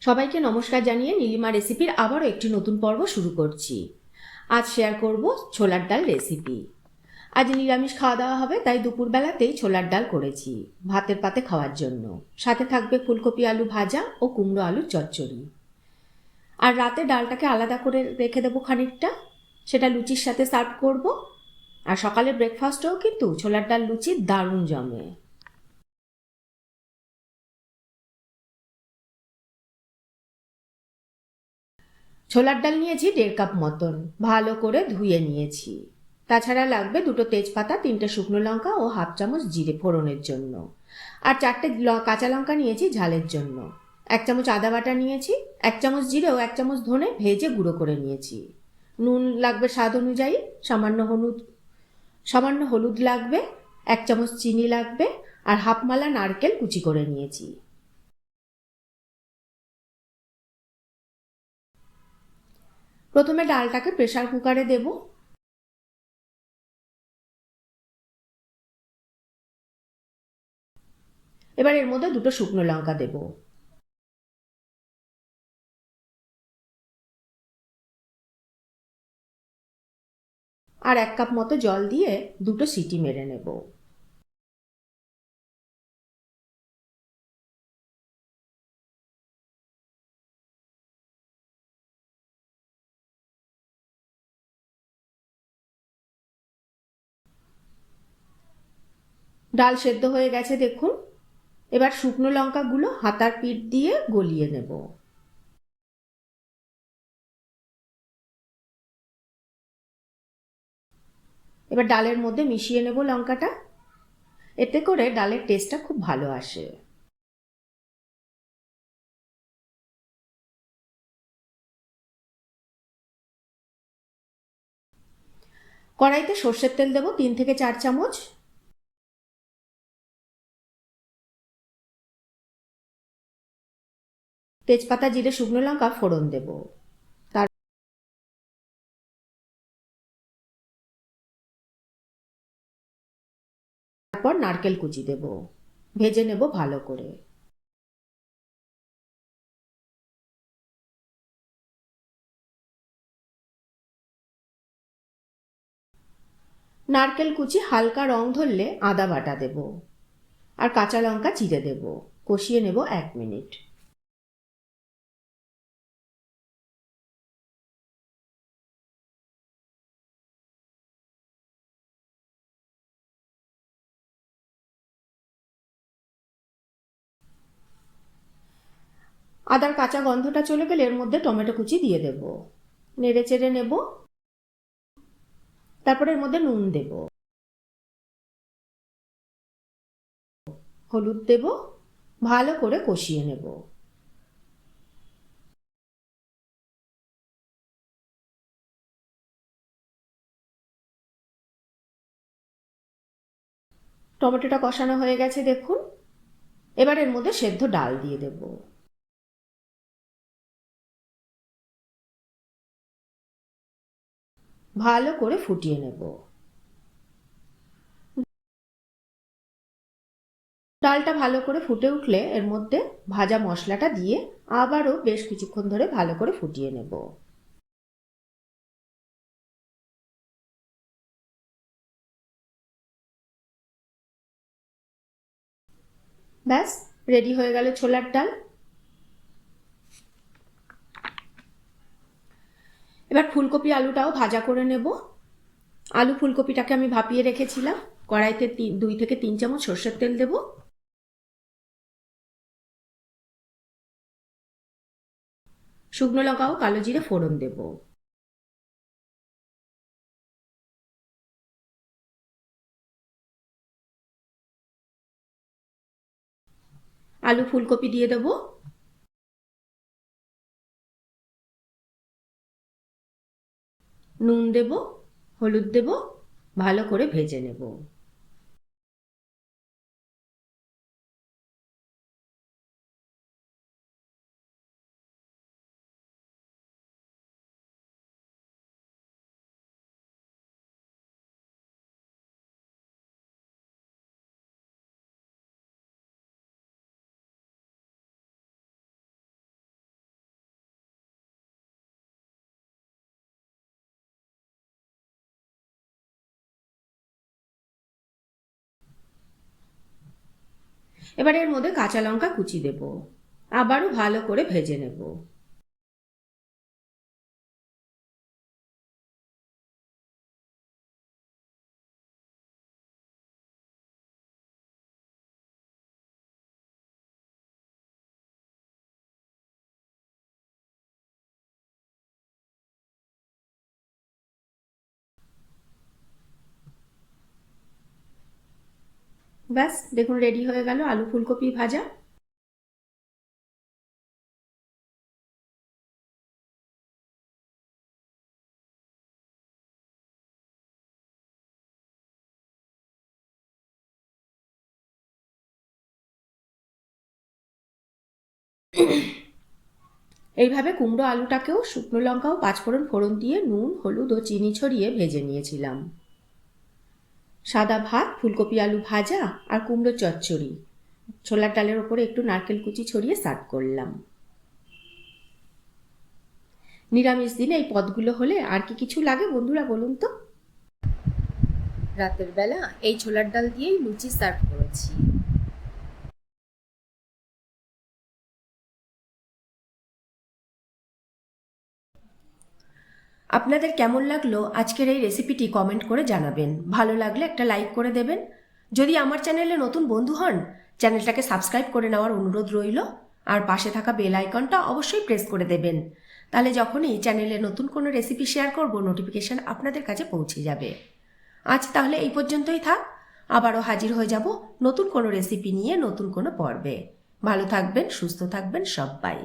সবাইকে নমস্কার জানিয়ে নীলিমা রেসিপির আবারও একটি নতুন পর্ব শুরু করছি। আজ শেয়ার করব ছোলার ডাল রেসিপি। আজ নিরামিষ খাওয়া দাওয়া হবে, তাই দুপুরবেলাতেই ছোলার ডাল করেছি ভাতের পাতে খাওয়ার জন্য। সাথে থাকবে ফুলকপি আলু ভাজা ও কুমড়ো আলুর চচ্চড়ি। আর রাতে ডালটাকে আলাদা করে রেখে দেবো খানিকটা, সেটা লুচির সাথে সার্ভ করব। আর সকালে ব্রেকফাস্টেও কিন্তু ছোলার ডাল লুচি দারুণ জমে। ছোলার ডাল নিয়েছি 1.5 কাপ মতন, ভালো করে ধুয়ে নিয়েছি। তাছাড়া লাগবে 2টো তেজপাতা, 3টে শুকনো লঙ্কা ও হাফ চামচ জিরে ফোড়নের জন্য। আর 4টে কাঁচা লঙ্কা নিয়েছি ঝালের জন্য। 1 চামচ আদা বাটা নিয়েছি, 1 চামচ জিরে ও 1 চামচ ধনে ভেজে গুঁড়ো করে নিয়েছি। নুন লাগবে স্বাদ অনুযায়ী, সামান্য হলুদ লাগবে, 1 চামচ চিনি লাগবে, আর হাফ মালা নারকেল কুচি করে নিয়েছি। প্রথমে ডালটাকে প্রেসার কুকারে দেব। এবার এর মধ্যে 2টো শুকনো লঙ্কা দেব। আর 1 কাপ মতো জল দিয়ে 2টো সিটি মেরে নেব। ডাল সেদ্ধ হয়ে গেছে দেখুন। এবার শুকনো লঙ্কাগুলো হাতার পিঠ দিয়ে গলিয়ে নেব। এবার ডালের মধ্যে মিশিয়ে নেব লঙ্কাটা। এতে করে ডালের টেস্টটা খুব ভালো আসে। কড়াইতে সর্ষের তেল দেব 3 থেকে 4 চামচ। তেজপাতা জিরে শুকনো লঙ্কা ফোড়ন দেব। তারপর নারকেল কুচি দেব। ভেজে নেব ভালো করে। নারকেল কুচি হালকা রং ধরলে আদা বাটা দেব। আর কাঁচা লঙ্কা চিড়ে দেব। কষিয়ে নেব 1 মিনিট। আদার কাঁচা গন্ধটা চলে গেলে এর মধ্যে টমেটো কুচি দিয়ে দেব। নেড়ে চেড়ে নেব। তারপরে এর মধ্যে নুন দেব, হলুদ দেব, ভালো করে কষিয়ে নেব। টমেটোটা কষানো হয়ে গেছে দেখুন। এবার এর মধ্যে সেদ্ধ ডাল দিয়ে দেব। ভালো করে ফুটিয়ে নেব। ডালটা ভালো করে ফুটে উঠলে এর মধ্যে ভাজা মশলাটা দিয়ে আবারও বেশ কিছুক্ষণ ধরে ভালো করে ফুটিয়ে নেব। ব্যাস, রেডি হয়ে গেল ছোলার ডাল। এবার ফুলকপি আলুটাও ভাজা করে নেব। আলু ফুলকপিটাকে আমি ভাপিয়ে রেখেছিলাম। কড়াইতে 2 থেকে 3 চামচ সর্ষের তেল দেব। শুকনো লঙ্কা ও কালো জিরে ফোড়ন দেব। আলু ফুলকপি দিয়ে দেব। নুন দেব, হলুদ দেব, ভালো করে ভেজে নেব। এবার এর মধ্যে কাঁচা লঙ্কা কুচি দেব, আবারও ভালো করে ভেজে নেব। ব্যাস দেখুন রেডি হয়ে গেল আলু ফুলকপি ভাজা। এইভাবে কুমড়ো আলুটাকেও শুকনো লঙ্কা ও পাঁচফোড়ন ফোড়ন দিয়ে নুন হলুদ ও চিনি ছড়িয়ে ভেজে নিয়েছিলাম। সাদা ভাত, ফুলকপি আলু ভাজা আর কুমড়ো চচ্চড়ি, ছোলার ডালের ওপরে একটু নারকেল কুচি ছড়িয়ে সার্ভ করলাম। নিরামিষ দিনে এই পদগুলো হলে আর কি কিছু লাগে বন্ধুরা বলুন তো? রাতের বেলা এই ছোলার ডাল দিয়েই লুচি সার্ভ করেছি। আপনাদের কেমন লাগলো আজকের এই রেসিপিটি কমেন্ট করে জানাবেন। ভালো লাগলে একটা লাইক করে দেবেন। যদি আমার চ্যানেলে নতুন বন্ধু হন, চ্যানেলটাকে সাবস্ক্রাইব করে নেওয়ার অনুরোধ রইল। আর পাশে থাকা বেল আইকনটা অবশ্যই প্রেস করে দেবেন, তাহলে যখনই চ্যানেলে নতুন কোনো রেসিপি শেয়ার করব নোটিফিকেশান আপনাদের কাছে পৌঁছে যাবে। আজ তাহলে এই পর্যন্তই থাক, আবারও হাজির হয়ে যাব নতুন কোনো রেসিপি নিয়ে নতুন কোনো পর্বে। ভালো থাকবেন, সুস্থ থাকবেন সবাই।